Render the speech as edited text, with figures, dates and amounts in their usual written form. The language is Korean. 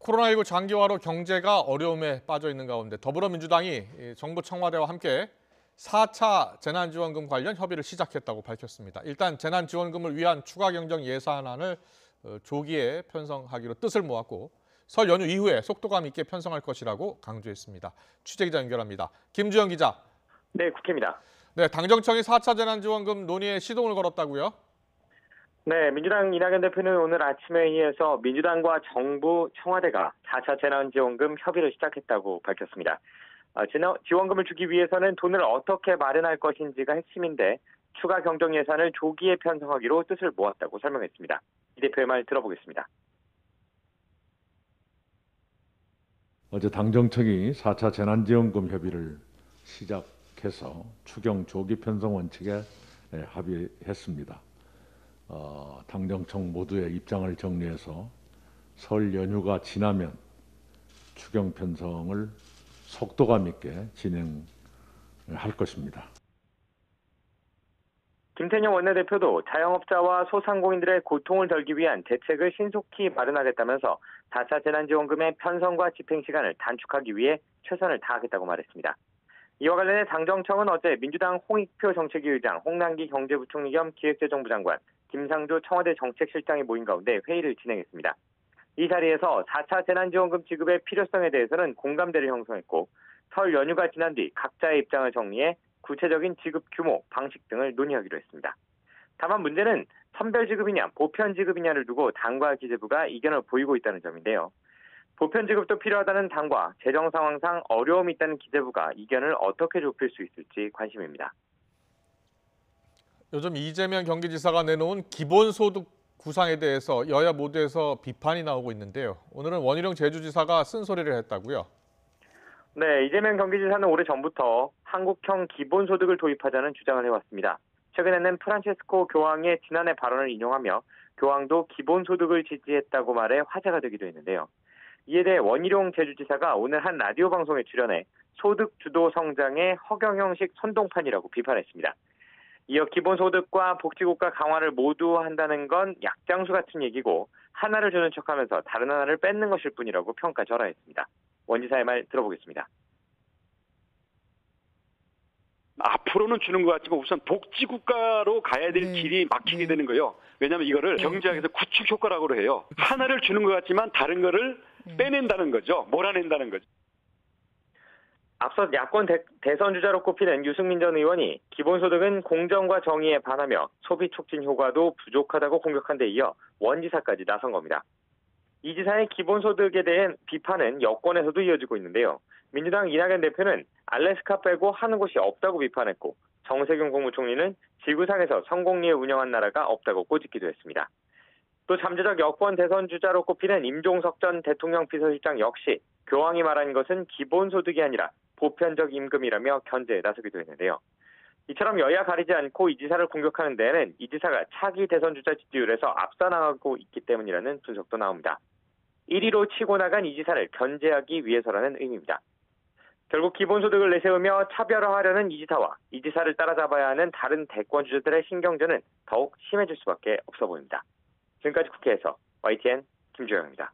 코로나19 장기화로 경제가 어려움에 빠져 있는 가운데 더불어민주당이 정부 청와대와 함께 4차 재난지원금 관련 협의를 시작했다고 밝혔습니다. 일단 재난지원금을 위한 추가 경정 예산안을 조기에 편성하기로 뜻을 모았고 설 연휴 이후에 속도감 있게 편성할 것이라고 강조했습니다. 취재기자 연결합니다. 김주영 기자. 네, 국회입니다. 네, 당정청이 4차 재난지원금 논의에 시동을 걸었다고요? 네, 민주당 이낙연 대표는 오늘 아침 회의에서 민주당과 정부, 청와대가 4차 재난지원금 협의를 시작했다고 밝혔습니다. 지원금을 주기 위해서는 돈을 어떻게 마련할 것인지가 핵심인데 추가 경정 예산을 조기에 편성하기로 뜻을 모았다고 설명했습니다. 이 대표의 말 들어보겠습니다. 어제 당정청이 4차 재난지원금 협의를 시작해서 추경 조기 편성 원칙에 합의했습니다. 당정청 모두의 입장을 정리해서 설 연휴가 지나면 추경 편성을 속도감 있게 진행할 것입니다. 김태년 원내대표도 자영업자와 소상공인들의 고통을 덜기 위한 대책을 신속히 마련하겠다면서 4차 재난지원금의 편성과 집행 시간을 단축하기 위해 최선을 다하겠다고 말했습니다. 이와 관련해 당정청은 어제 민주당 홍익표 정책위 의장, 홍남기 경제부총리 겸 기획재정부 장관, 김상조 청와대 정책실장이 모인 가운데 회의를 진행했습니다. 이 자리에서 4차 재난지원금 지급의 필요성에 대해서는 공감대를 형성했고 설 연휴가 지난 뒤 각자의 입장을 정리해 구체적인 지급 규모, 방식 등을 논의하기로 했습니다. 다만 문제는 선별지급이냐 보편지급이냐를 두고 당과 기재부가 이견을 보이고 있다는 점인데요. 보편지급도 필요하다는 당과 재정 상황상 어려움이 있다는 기재부가 이견을 어떻게 좁힐 수 있을지 관심입니다. 요즘 이재명 경기지사가 내놓은 기본소득 구상에 대해서 여야 모두에서 비판이 나오고 있는데요. 오늘은 원희룡 제주지사가 쓴소리를 했다고요? 네, 이재명 경기지사는 오래전부터 한국형 기본소득을 도입하자는 주장을 해왔습니다. 최근에는 프란체스코 교황의 지난해 발언을 인용하며 교황도 기본소득을 지지했다고 말해 화제가 되기도 했는데요. 이에 대해 원희룡 제주지사가 오늘 한 라디오 방송에 출연해 소득 주도 성장의 허경영식 선동판이라고 비판했습니다. 이어 기본소득과 복지국가 강화를 모두 한다는 건 약장수 같은 얘기고 하나를 주는 척하면서 다른 하나를 뺏는 것일 뿐이라고 평가절하했습니다. 원 지사의 말 들어보겠습니다. 앞으로는 주는 것 같지만 우선 복지국가로 가야 될 길이 막히게 되는 거예요. 왜냐하면 이거를 경제학에서 구축 효과라고 해요. 하나를 주는 것 같지만 다른 거를 빼낸다는 거죠. 몰아낸다는 거죠. 앞서 야권 대선 주자로 꼽히는 유승민 전 의원이 기본소득은 공정과 정의에 반하며 소비 촉진 효과도 부족하다고 공격한 데 이어 원 지사까지 나선 겁니다. 이 지사의 기본소득에 대한 비판은 여권에서도 이어지고 있는데요. 민주당 이낙연 대표는 알래스카 빼고 하는 곳이 없다고 비판했고 정세균 국무총리는 지구상에서 성공리에 운영한 나라가 없다고 꼬집기도 했습니다. 또 잠재적 여권 대선 주자로 꼽히는 임종석 전 대통령 비서실장 역시 교황이 말한 것은 기본소득이 아니라 보편적 임금이라며 견제에 나서기도 했는데요. 이처럼 여야 가리지 않고 이 지사를 공격하는 데에는 이 지사가 차기 대선 주자 지지율에서 앞서 나가고 있기 때문이라는 분석도 나옵니다. 1위로 치고 나간 이 지사를 견제하기 위해서라는 의미입니다. 결국 기본소득을 내세우며 차별화하려는 이 지사와 이 지사를 따라잡아야 하는 다른 대권 주자들의 신경전은 더욱 심해질 수밖에 없어 보입니다. 지금까지 국회에서 YTN 김주영입니다.